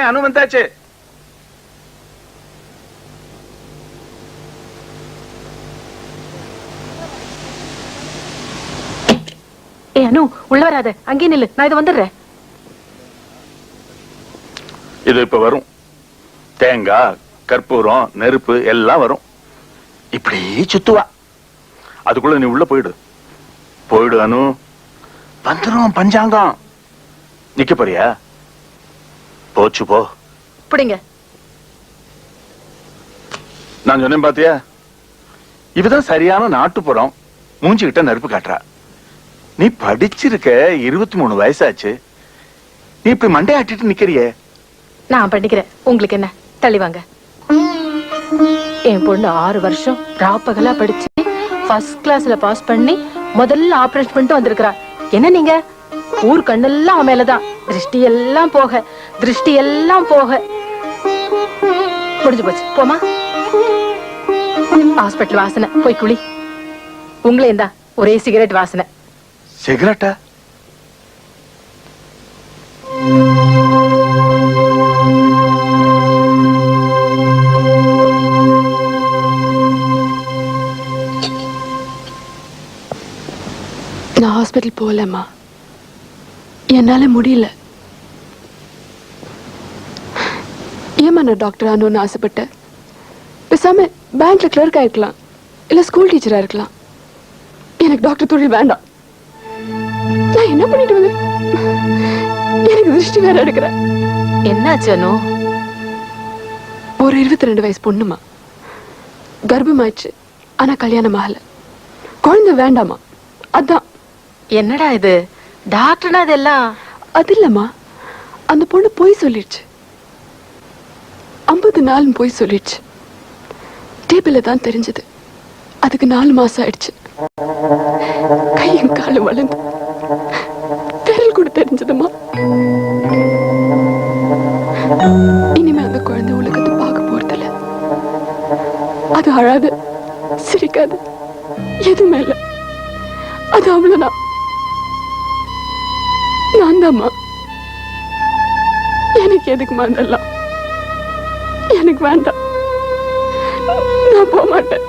வந்துட்டேன், அனு வந்தாச்சு. ஏ அனு, உள்ள வராத, அங்கே நில்லு, நான் இது வந்துடுறேன். இது இப்ப வரும். தேங்காய், கற்பூரம், நெருப்பு எல்லாம் வரும். இப்படி சுத்துவா. அதுக்குள்ள நீ உள்ள போயிடு. போயிடு அனு. வந்துரும் பஞ்சாங்கம். நிக்க போறியா? போச்சு போ. பிடிங்க. நான் சொன்னேன் பாத்தியா? இதுதான் சரியான நாட்டுப்புறம். மூஞ்சிக்கிட்ட நெருப்பு காட்டுறா. நீ படிச்சிருக்க, 23 வயசாச்சு. நீ இப்படி மண்டை ஆட்டிட்டு நிக்கிறியே. நான் பண்ணிக்கிறேன், உங்களுக்கு என்ன? தள்ளி வாங்க. என் பொண்ணு 6 வருஷம் ராப்பகலா படிச்சு ஃபர்ஸ்ட் கிளாஸ்ல பாஸ் பண்ணி முதல்ல ஆபரேஷன் பண்ணிட்டு வந்திருக்கிறா. என்ன நீங்க ஊர் கண்ணெல்லாம் அவன் மேலதான். திருஷ்டி எல்லாம் போக முடிஞ்சு போச்சு. போமா, ஹாஸ்பிட்டல் வாசனை, போய் குளி. உங்களே இருந்தா ஒரே சிகரெட் வாசனை. சிகரெட்டா? நான் ஹாஸ்பிட்டல் போகலம்மா, என்னால முடியல. ஏமா நான் டாக்டர் ஆகணும்னு ஆசைப்பட்டேன். பேசாம பேங்க்ல கிளர்க் ஆயிருக்கலாம், இல்ல ஸ்கூல் டீச்சரா இருக்கலாம். எனக்கு டாக்டர் தொழில் வேண்டாம். நான் என்ன பண்ணிட்டு வந்து எனக்கு திருஷ்டி வேற எடுக்கிறேன். என்னாச்சு அனு? ஒரு 22 வயசு பொண்ணுமா, கர்ப்பமாயிடுச்சு, ஆனா கல்யாணம் ஆகல. குழந்தை வேண்டாமா, அதான். என்னடா இது? டாக்டர்னா இதெல்லாம்? அது இல்லம்மா, அந்த பொண்ணு போய் சொல்லிடுச்சு. 50 நாள் போய் சொல்லிடுச்சு. டேபிள்ல தான் தெரிஞ்சது. அதுக்கு 4 மாசம் ஆயிடுச்சு. கையும் காலும் வளர்ந்து விரல் கூட தெரிஞ்சதுமா. இனிமே அந்த குழந்தை உலகத்தை பார்க்க போறதில்ல. அது அழாது, சிரிக்காது, எதுவுமே இல்லை. அது அவ்வளவுதான். நான் தான்மா. எனக்கு எதுக்குமா அதெல்லாம்? எனக்கு வேண்டாம். நான் போக மாட்டேன்.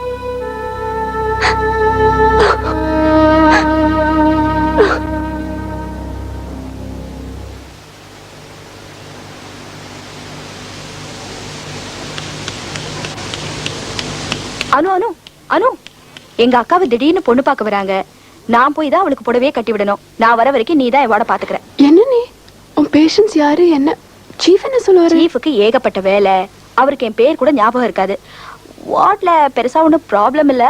அனு அனு அனு, எங்க அக்காவை திடீர்னு பொண்ணு பார்க்க வராங்க. நான் போய் தான் அவளுக்கு புடவையே கட்டி விடணும். நான் வர வரைக்கும் நீ தான் எவாட பாத்துக்கிற. என்ன நீ? உன் பேஷன்ஸ் யாரு? என்ன சீஃப் என்ன சொல்லுவாரு? சீஃபுக்கு ஏகப்பட்ட வேலை. அவருக்கு என் பேர் கூட ஞாபகம் இருக்காது. வார்ட்ல பெருசா ஒன்றும் ப்ராப்ளம் இல்ல.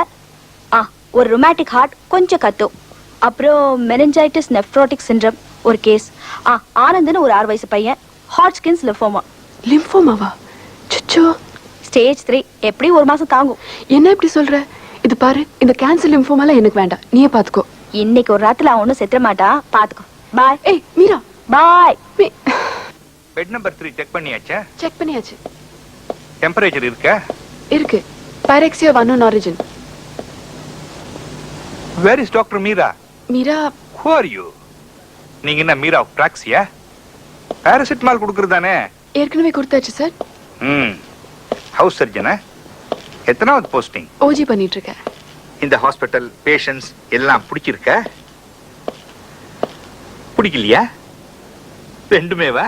ஒரு ரொமாட்டிக் ஹார்ட் கொஞ்சம் கத்தும். அப்புறம் மெனஞ்சாய்டிஸ் நெஃப்ரோட்டிக் சிண்ட்ரம் ஒரு கேஸ். ஆனந்த்னு ஒரு 6 வயசு பையன், ஹாட்கின்ஸ் லிம்போமா. லிம்போமாவா? சுச்சோ. ஸ்டேஜ் 3. எப்படி 1 மாசம் தாங்கும். என்ன இப்படி சொல்ற? இது பாரு, இந்த கேன்சர் லிம்போமாலாம் எனக்கு வேண்டாம், நீயே பாத்துக்கோ. இன்னைக்கு ஒரு ராத்துல அவன் ஒன்னும் செத்துற மாட்டான், பாத்துக்கோ. பாய். ஏய் Meera, bye. Bed number 3 check பண்ணியாச்சா? செக் பண்ணியாச்சு. டெம்பரேச்சர் இருக்கா? இருக்கு. பைரெக்சியா of unknown origin. Where is Dr. Meera? Meera. Who are you? நீங்க என்ன மீரா பிராக்சியா? பாராசிட்டமால் கொடுக்கறதானே? ஏற்கனவே கொடுத்தாச்சு சார். ஹவுஸ் சர்ஜனா? எத்தனாவது போஸ்டிங்? ஓஜி பண்ணிட்டு இருக்கேன். இந்த ஹாஸ்பிட்டல் பேஷண்ட்ஸ் எல்லாம் பிடிச்சிருக்கா? பிடிக்கலையா? ரெண்டுமேவா?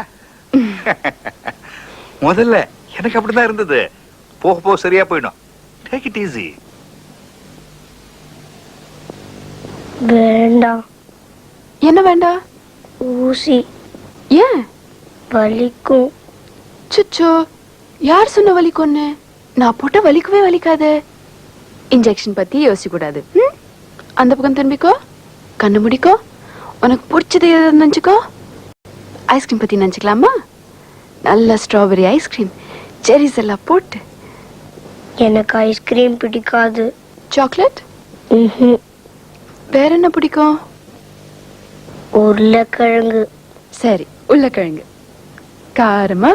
முதல்ல எனக்கு அப்படிதான் இருந்தது. போக போக சரியா போயிடும். Take it easy. வேண்டாம். என்ன வேண்டாம்? ஊசி. ஏன்? வலிக்கும். சுச்சோ, யார் சொன்ன வலிக்கும்னு? நான் போட்ட வலிக்கவே வலிக்காது. இன்ஜெக்ஷன் பத்தி யோசிக்க கூடாது. அந்த பக்கம் திரும்பிக்கோ, கண்ணு முடிக்கோ, உனக்கு பிடிச்சது எது நினைச்சுக்கோ. ஐஸ்கிரீம் பத்தி நினைச்சுக்கலாமா? நல்ல ஸ்ட்ராபெரி ஐஸ்கிரீம், செரிஸ் எல்லாம் போட்டு. எனக்கு ஐஸ்கிரீம் பிடிக்காது. சாக்லேட்? வேற என்ன பிடிக்கும்? உருளைக்கிழங்கு. சரி, உருளைக்கிழங்கு காரமா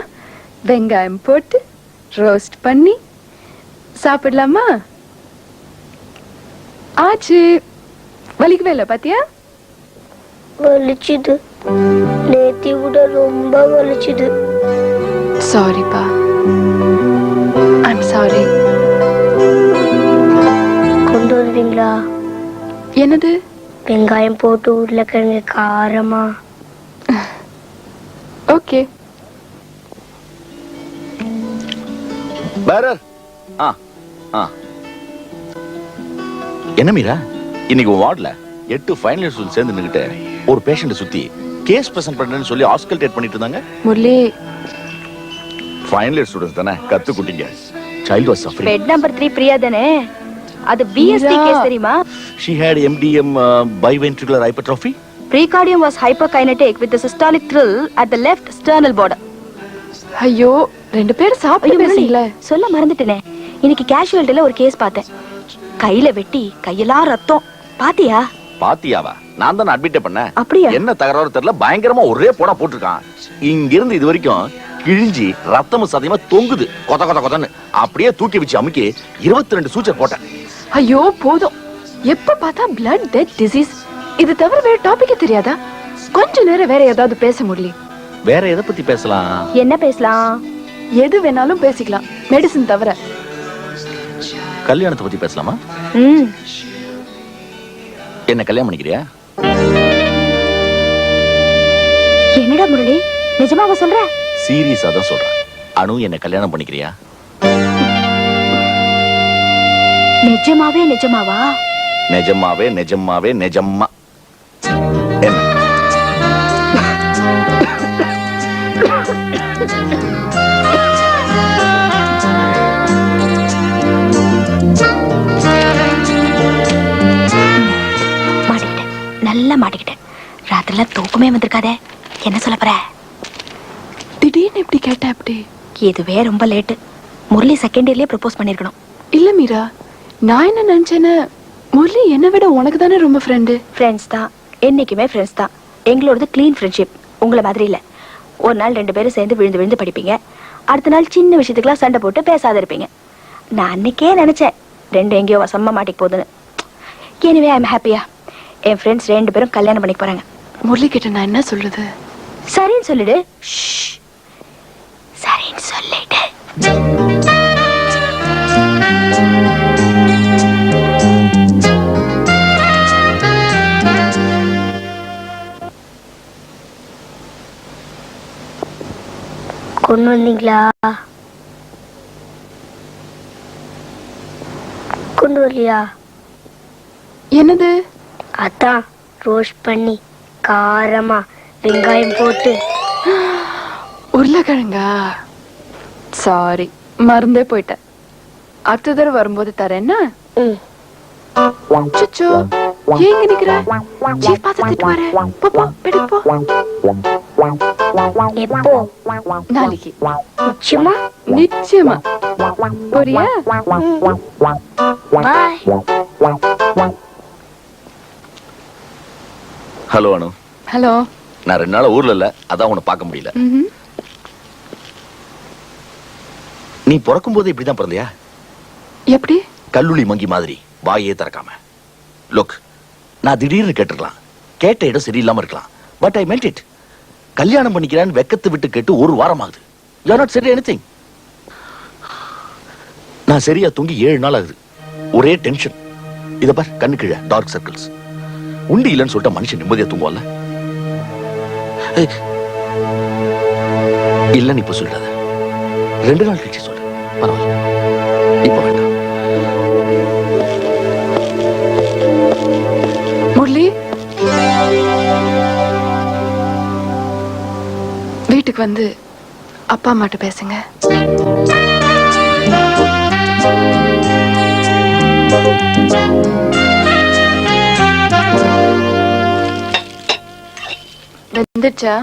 வெங்காயம் போட்டு ரோஸ்ட் பண்ணி சாப்பிடலாமா? ஆச்சு. வலிக்கவே இல்லை பாத்தியா? வலிச்சுது. நேத்தி விட ரொம்ப வலிச்சுது. சாரிப்பா. I'm sorry. கொண்டு வருவீங்களா? என்னது? வெங்காயம் போட்டு உருளைக்கிழங்கு காரமா. ஓகே. பேரர். என்ன மீரா, இன்னைக்கு வார்டுல 8 ஃபைனல் ஸ்டூடெண்ட்ஸ் சேர்ந்து நின்னுட்டு ஒரு பேஷண்ட்டை சுத்தி கேஸ் பிரசன்ட் பண்றேன்னு சொல்லி ஆஸ்கல்டேட் பண்ணிட்டு இருந்தாங்க. முரளி, ஃபைனல் ஸ்டூடெண்ட்ஸ் தானே, கத்து குட்டிங்க. Child was suffering. Bed number 3 Priya தானே? அது பிஎஸ்டி கேஸ் தெரியுமா? She had MDM biventricular hypertrophy. Precordium was hyperkinetic with the systolic thrill at the left sternal border. ஐயோ, 2 பேரும் சாப்பிட்டு பேசுங்களே. சொல்ல மறந்துட்டேனே. இன்னைக்கு கேஷுவல்ட்டில ஒரு கேஸ் பார்த்தேன். கையில வெட்டி கையெல்லாம் ரத்தம். பாத்தியா? பாத்தியாவா? நான் தான் அட்மிட் பண்ணேன். அப்படியா? என்ன தகராறு தெரியல, பயங்கரமா ஒரே போடா போட்டிருக்கான். இங்க இருந்து இது வரைக்கும் கிழிஞ்சி ரத்தமும் சதையுமா தொங்குது. கொத கொத கொதன்னு அப்படியே தூக்கி வச்சு அமுக்கி 22 சூச்சர் போட்டேன். ஐயோ போதும். எப்ப பார்த்தா பிளட் டெத் டிசீஸ். இது தவிர வேற டாபிக்கே தெரியாதா? கொஞ்ச நேரம் வேற ஏதாவது பேச முடியல. வேற எதை பத்தி பேசலாம்? என்ன பேசலாம்? எது வேணாலும் பேசிக்கலாம், மெடிசன் தவிர. கல்யாணத்தை பத்தி பேசலாமா? என்ன கல்யாணம் பண்ணிக்கிறியா? என்னடா முரளி, நிஜமாவா சொல்ற? சீரியஸா தான் சொல்றேன். அனு, என்ன கல்யாணம் பண்ணிக்கிறியா? நிஜமாவே நிஜமாவா? நிஜமாவே நிஜமாவே நிஜமா. என்ன? மாட்டிக்கிட்டேன், நல்லா மாட்டிக்கிட்டேன். ராத்திரில தூக்கமே வந்திருக்காதே. என்ன சொல்ல போற? திடீர்னு இப்படி கேட்ட அப்படி? இதுவே ரொம்ப லேட்டு. முரளி செகண்ட் இயர்லயே ப்ரப்போஸ் பண்ணிருக்கணும். இல்ல மீரா, நான் என்ன நினைச்சேன்னு, முரளி என்னை விட உனக்கு தானே ரொம்ப ஃப்ரெண்டு. ஃப்ரெண்ட்ஸ் தான், என்னைக்குமே ஃப்ரெண்ட்ஸ் தான். எங்களோடது க்ளீன் ஃப்ரெண்ட்ஷிப். உங்களை மாதிரி இல்ல. ஒரு நாள் 2 பேரும் சேர்ந்து விழுந்து விழுந்து படிப்பீங்க. அடுத்த நாள் சின்ன விஷயத்துக்குலாம் சண்டை போட்டு பேசாத இருப்பீங்க. நான் அன்னைக்கே நினைச்சேன் 2 எங்கேயோ வசமா மாட்டிக்கு போகுதுன்னு. எனிவே ஐ எம் ஹாப்பியா. என் ஃப்ரெண்ட்ஸ் 2 பேரும் கல்யாணம் பண்ணிக்க போறாங்க. முரளி கிட்ட நான் என்ன சொல்றது? சரின்னு சொல்லிடு. சரின்னு சொல்லிடு. கொண்டு வந்தீங்களா? கொண்டு வரலையா? என்னது? அதான் ரோஸ்ட் பண்ணி காரமா வெங்காயம் போட்டு. உருளைக்கிழங்கா? சாரி, மறந்தே போயிட்டேன். அடுத்த தடவை வரும்போது தரேன்னா. சுச்சோ, ஏங்க நிக்கிற? சீஃப் பார்த்து திட்டுவாரு. போ போ, பெடு போ. எப்போ? நாளைக்கு. நிச்சயமா? நிச்சயமா. போறியா? பாய். ஹலோ அனு. ஹலோ. நான் 2 நாள் ஊர்ல இல்ல, அதான் உன்னை பார்க்க முடியல. நீ பிறக்கும் போது இப்படிதான் பிறந்தியா? எப்படி? கல்லுளி மங்கி மாதிரி வாயே திறக்காம. லுக், நான் திடீர்னு கேட்டிருக்கலாம். கேட்ட இடம் சரியில்லாம இருக்கலாம். But I மென்ட் it. கல்யாணம் பண்ணிக்கிறான்னு வெக்கத்தை விட்டு கேட்டு 1 வாரம் ஆகுது. யூ ஆர் நாட் சரி எனிதிங். நான் சரியா தூங்கி 7 நாள் ஆகுது. ஒரே டென்ஷன். இத பார், கண்ணு கீழே டார்க் சர்க்கிள்ஸ். உண்டி இல்லைன்னு சொல்லிட்டு மனுஷன் நிம்மதியா தூங்குவான்ல. இல்லன்னு இப்ப சொல்லாத. 2 நாள் கழிச்சு சொல்லு. பரவாயில்ல, இப்ப வேண்டாம். முரளி, வீட்டுக்கு வந்து அப்பா அம்மாட்ட பேசுங்க. வெந்துச்சா?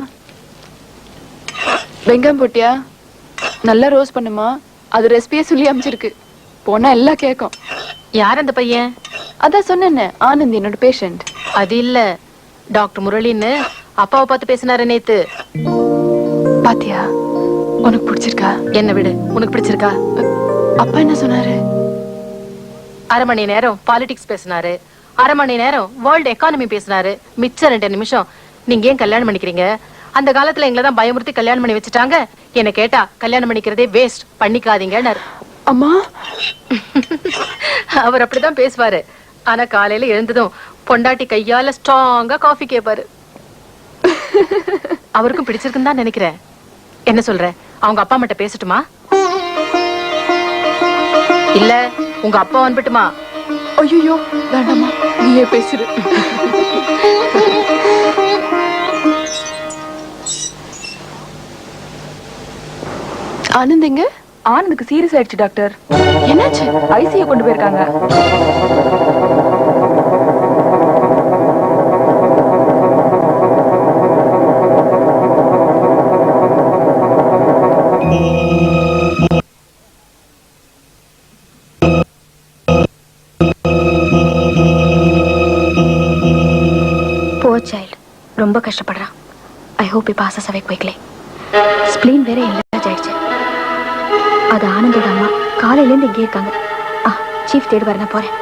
வெங்காயம் போட்டியா? நல்லா ரோஸ் பண்ணுமா. அது ரெசிபியே சொல்லி அமைச்சிருக்கு. போனா எல்லாம் கேட்கும். யார் அந்த பையன்? அதான் சொன்னேன்னு, ஆனந்த் என்னோட பேஷண்ட். அது இல்ல, டாக்டர் முரளின்னு அப்பாவை பார்த்து பேசினாரு நேத்து. பாத்தியா? உனக்கு பிடிச்சிருக்கா? என்ன விடு, உனக்கு பிடிச்சிருக்கா? அப்பா என்ன சொன்னாரு? 1/2 மணி நேரம் பாலிடிக்ஸ் பேசினாரு, 1/2 மணி நேரம் வேர்ல்டு எக்கானமி பேசினாரு. மிச்சம் 2 நிமிஷம் நீங்க ஏன் கல்யாணம் பண்ணிக்கிறீங்க? அந்த காலத்துல எங்களை தான் பயமுறுத்தி கல்யாணம் பண்ணி வச்சுட்டாங்க. என்ன கேட்டா கல்யாணம் பண்ணிக்கிறதே வேஸ்ட், பண்ணிக்காதீங்கன்னாரு. அம்மா, அவர் அப்படிதான் பேசுவாரு. ஆனா காலையில எழுந்ததும் பொண்டாட்டி கையால ஸ்ட்ராங்கா காஃபி கேட்பாரு. அவருக்கும் பிடிச்சிருக்குன்னு தான் நினைக்கிறேன். என்ன சொல்ற, அவங்க அப்பா அம்மாட்ட பேசட்டுமா இல்ல உங்க அப்பா அனுப்பட்டுமா? ஐயோ வேண்டாமா, நீயே பேசுற. ஆனந்த் எங்க? ஆனந்துக்கு சீரியஸ் ஆயிடுச்சு டாக்டர். என்னாச்சு? ஐசியூ கொண்டு போயிருக்காங்க. Poor child. ரொம்ப கஷ்டப்படுறான். I hope he passes away quickly. Spleen வேற enlarge ஆயிடுச்சு. அது ஆனந்தோட அம்மா காலையிலேருந்து இங்கே இருக்காங்க. சீஃப் தேடி வர நான் போறேன்.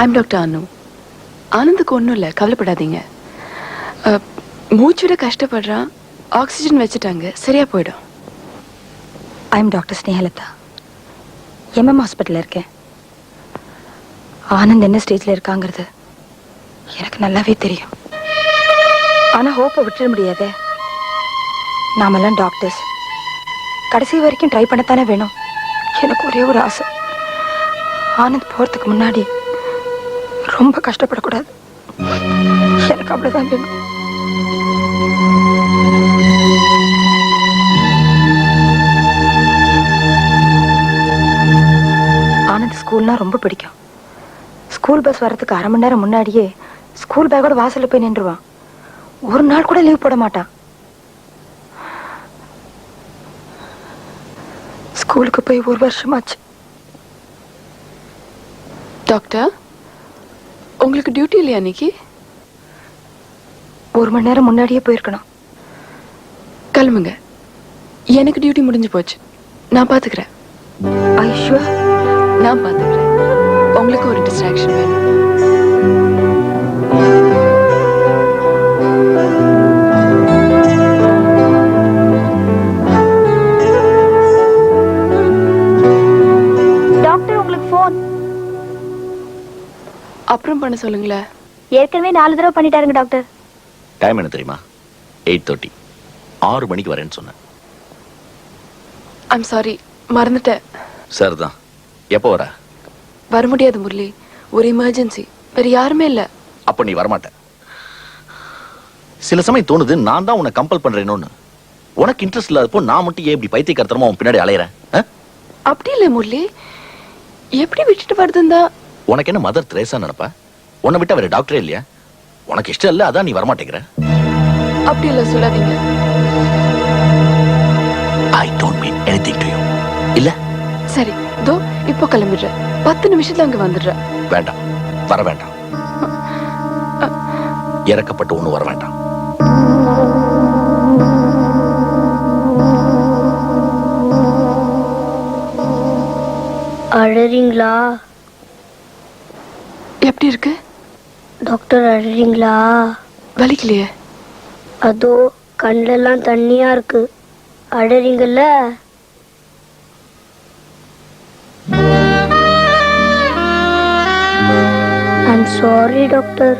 ஐம் டாக்டர் அனு. ஆனந்துக்கு ஒன்றும் இல்லை, கவலைப்படாதீங்க. மூச்சு விட கஷ்டப்படுறான், ஆக்சிஜன் வச்சுட்டாங்க, சரியா போயிடும். I am doctor Snehalatha. MM ஹாஸ்பிட்டலில் இருக்கேன். ஆனந்த் என்ன ஸ்டேஜில் இருக்காங்கிறது எனக்கு நல்லாவே தெரியும். ஆனால் ஹோப்பை விட்டுற முடியாதே. நாமெல்லாம் டாக்டர்ஸ், கடைசி வரைக்கும் ட்ரை பண்ணத்தானே வேணும். எனக்கு ஒரே ஒரு ஆசை, ஆனந்த் போகிறதுக்கு முன்னாடி ரொம்ப கஷ்டப்படக்கூடாது. எனக்கு அவ்வளோதான் வேணும். ஆனந்த் ஸ்கூல்னா ரொம்ப பிடிக்கும். ஸ்கூல் பஸ் வர்றதுக்கு அரை மணி நேரம் முன்னாடியே ஸ்கூல் பேக்கோட வாசல்ல போய் நின்றுவான். ஒரு நாள் கூட லீவ் போட மாட்டான். ஸ்கூலுக்கு போய் ஒரு வருஷமாச்சு. டாக்டர், உங்களுக்கு டியூட்டி இல்லையா அன்னைக்கு? ஒரு மணி நேரம் முன்னாடியே போயிருக்கணும். கிளம்புங்க, எனக்கு டியூட்டி முடிஞ்சு போச்சு. நான் பாத்துக்கிறேன். ஐஷுவா, நான் பாத்துக்கிறேன். உங்களுக்கு ஒரு டிஸ்ட்ராக்ஷன் வேணும். டாக்டர் உங்களுக்கு ஃபோன். அப்புறம் பண்ண சொல்லுங்களேன். ஏற்கனவே 4 தடவை பண்ணிட்டாருங்க டாக்டர். டைம் என்ன தெரியுமா? 8:30. 6 மணிக்கு வரேன்னு சொன்னேன். ஐம் சாரி, மறந்துட்டேன். சார் தான். எப்போ வர? வர முடியாது முரளி, ஒரு எமர்ஜென்சி, வேற யாருமே இல்ல. அப்ப நீ வரமாட்ட. சில சமயம் தோணுது நான் தான் உன்னை கம்பல் பண்றேன்னு. உனக்கு இன்ட்ரெஸ்ட் இல்லாதப்போ நான் மட்டும் ஏன் இப்படி பைத்தியக்காரத்தனமா உன் பின்னாடி அலையறேன்? அப்படி இல்ல முரளி, எப்படி விட்டுட்டு வருதுந்தா? உனக்கு என்ன மதர் தெரேசா நினைப்பா? உன்னை விட்டா வேற டாக்டரே இல்லையா? உனக்கு இஷ்டம் இல்ல, அதான் நீ வரமாட்டேங்கிற. அப்படி இல்ல, சொல்லாதீங்க. I don't mean anything to you. இல்ல? சரி, தோ இப்போ கிளம்பிடுறேன். 10 நிமிஷத்துல அங்க வந்துடுறேன். வேண்டாம், வர வேண்டாம். இறக்கப்பட்டு ஒண்ணு வர வேண்டாம். அழறீங்களா எப்படி இருக்கு டாக்டர்? அழறீங்களா? வலிக்கலையே? அதோ கண்ணெல்லாம் தண்ணியா இருக்கு. அழறீங்கல்ல? I'm sorry doctor.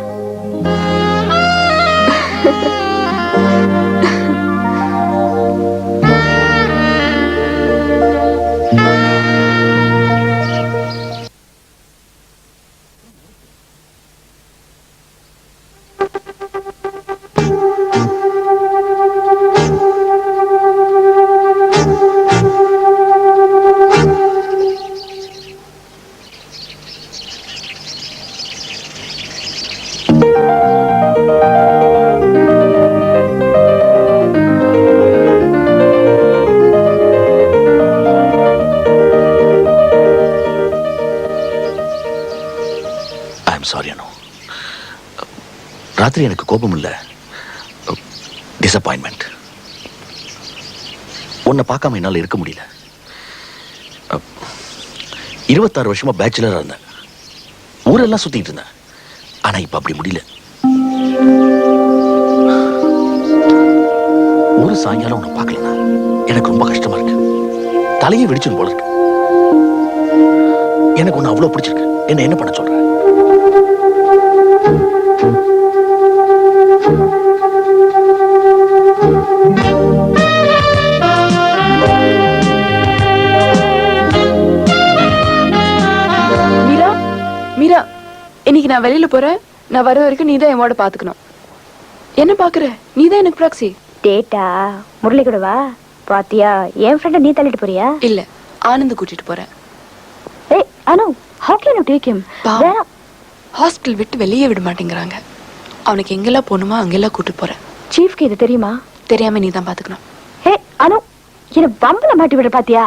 ராத்திரி எனக்கு கோபம் இல்ல, டிசப்பாயின்மெண்ட். உன்னை பார்க்காம என்னால இருக்க முடியல. 26 வருஷமா பேச்சுலரா இருந்தேன். ஊரெல்லாம் சுத்திட்டு இருந்தேன். ஆனா இப்ப அப்படி முடியல. ஒரு சாயங்காலம் உன்னை பார்க்கலனா எனக்கு ரொம்ப கஷ்டமா இருக்கு. தலையே வெடிச்சிடும் போல இருக்கு. எனக்கு உன்னை அவ்வளவு பிடிச்சிருக்கு. என்ன பண்ண சொல்ற? மீரா, மீரா, இன்னைக்கு நான் வெளியில போறேன். நான் வர வரைக்கும் நீ தான் என்னோட பாத்துக்கணும். என்ன பாக்குற? நீ தான் எனக்கு ப்ராக்ஸி. டேட்டா முரளி கூட வா. பாத்தியா என் ஃப்ரெண்ட நீ தள்ளிட்டு போறியா? இல்ல, ஆனந்த் கூட்டிட்டு போறேன். ஏய் அனு, how can you take him? பாவம். ஹாஸ்பிடல் விட்டு வெளியே விட மாட்டேங்கிறாங்க. அவனுக்கு எங்கெல்லாம் போகணுமோ அங்கெல்லாம் கூட்டு போறேன். சீஃப்க்கு இது தெரியுமா? தெரியாம நீ தான் பாத்துக்கணும். ஏய் அனு, என்ன பம்பல மாட்டி விட பாத்தியா?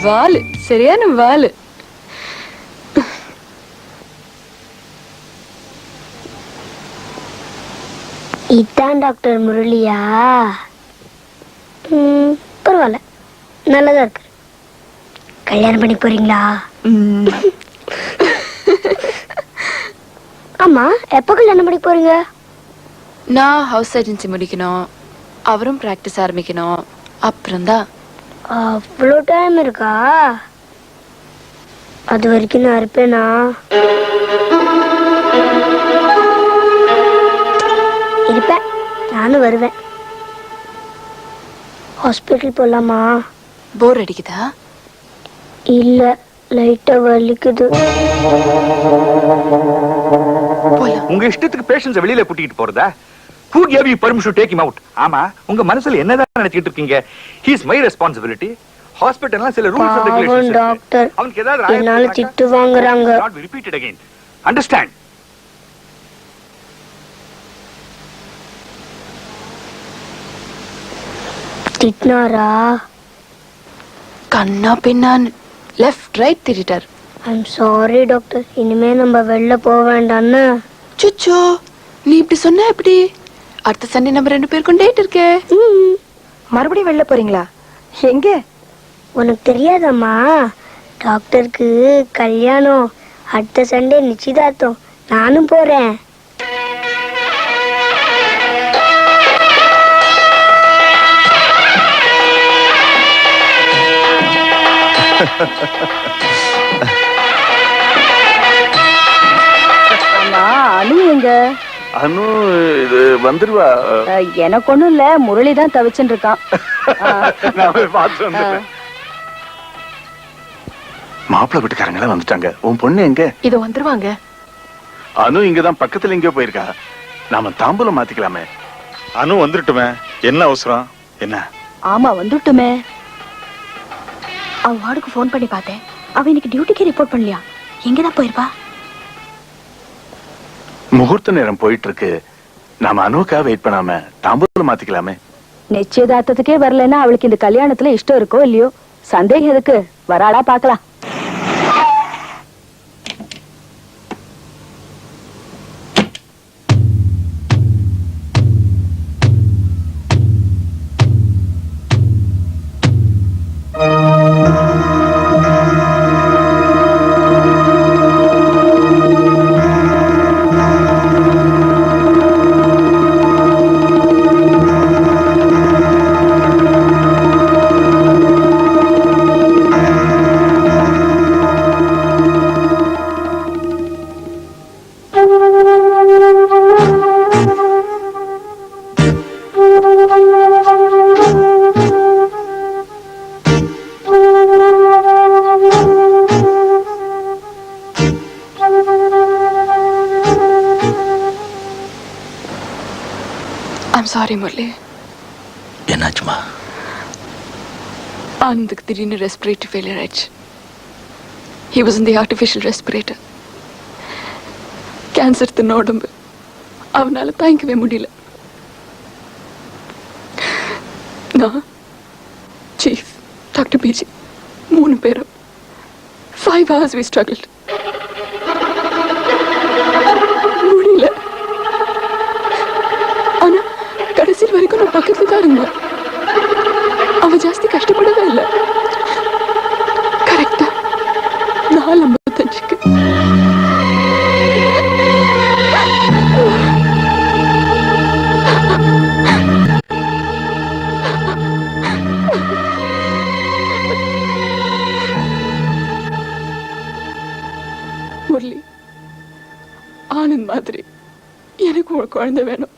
வாலு, சரியான வாலு. இதான் டாக்டர் முரளியா? பரவாயில்ல, நல்லதா இருக்கு. கல்யாணம் பண்ணி போறீங்களா? ஆமா, எப்ப கல்யாணம் பண்ணி போறீங்க? நான் ஹவுஸ் சர்ஜன்சி முடிக்கணும், அவரும் பிராக்டிஸ் ஆரம்பிக்கணும். அப்புறம்தான். அவ்வளோ டைம் இருக்கா? அது வரைக்கும் நான் இருப்பேனா? இருப்பேன், நானும் வருவேன். ஹாஸ்பிட்டல் போலாமா? போர் அடிக்குதா? இல்ல, லைட்டா வலிக்குது. போலாம். உங்க இஷ்டத்துக்கு பேஷண்ட்ஸ் வெளியில கூட்டிட்டு போறதா? Who gave you permission to take him out? ஆமா, உங்க மனசுல என்னதான் நினைச்சிட்டு இருக்கீங்க? He is my responsibility. ஹாஸ்பிடல்ல சில ரூல்ஸ் அண்ட் ரெகுலேஷன்ஸ் பாவம் இருக்கு. டாக்டர், அவனுக்கு ஏதாவது என்னால திட்டு வாங்குறாங்க. not be repeated again. Understand? திட்டினாரா? கண்ணா பின்னான்னு லெஃப்ட் ரைட் திட்டார். ஐம் சாரி டாக்டர், இனிமே நம்ம வெளில போக வேண்டான்னு. சுச்சோ, நீ இப்படி சொன்ன எப்படி? அடுத்த சண்டே நம்ம 2 பேருக்கும் டேட் இருக்கே. மறுபடியும் வெளில போறீங்களா? எங்க? உனக்கு தெரியாதம்மா, டாக்டருக்கு கல்யாணம். அடுத்த சண்டே நிச்சயதார்த்தம். நானும் போறேன். ஆமா, அனு எங்க? அனு இது வந்துருவா. எனக்கு ஒண்ணும் இல்ல, முரளி தான் தவிச்சுட்டு இருக்கான். நான் போய் பார்த்து வந்துட்டேன். மாப்பிள்ளை வீட்டுக்காரங்களே வந்துட்டாங்க. உன் பொண்ணு எங்க? இது வந்துருவாங்க. அனு இங்கதான் பக்கத்துல எங்கேயோ போயிருக்கா. நாம தாம்பூலம் மாத்திக்கலாமே. அனு வந்துட்டுமே, என்ன அவசரம்? என்ன? ஆமா, வந்துட்டுமே. அவ வார்டுக்கு ஃபோன் பண்ணி பார்த்தேன். அவ இன்னைக்கு டியூட்டிக்கு ரிப்போர்ட் பண்ணலையா? எங்கதான் போயிருப்பா? முகூர்த்த நேரம் போயிட்டு இருக்கு. நாம அனுக்கா வெயிட் பண்ணாம தாம்பூலம் மாத்திக்கலாமே. நிச்சயதார்த்தத்துக்கே வரலன்னா அவளுக்கு இந்த கல்யாணத்துல இஷ்டம் இருக்கோ இல்லையோ? சந்தேகம் எதுக்கு? வராடா பாக்கலாம். I'm sorry Murali. என்னாச்சுமா? ஆனந்துக்கு திடீர்னு ரெஸ்பிரேட்டரி ஃபெயிலியர் ஆயிடுச்சு. He was in the artificial respirator. Cancer தின்ன உடம்பு, அவனால தாங்கிக்கவே முடியல. நான், சீஃப், டாக்டர் பிஜி 3 பேரும் 5 hours we struggled. முடியல. ஆனா கடைசி வரைக்கும் நான் பக்கத்துல தான் இருந்தேன். அவன் ஜாஸ்தி கஷ்டப்படவே இல்லை. கரெக்டா 4:55 முரளி, ஆனந்த் மாதிரி எனக்கு ஒரு குழந்தை வேணும்.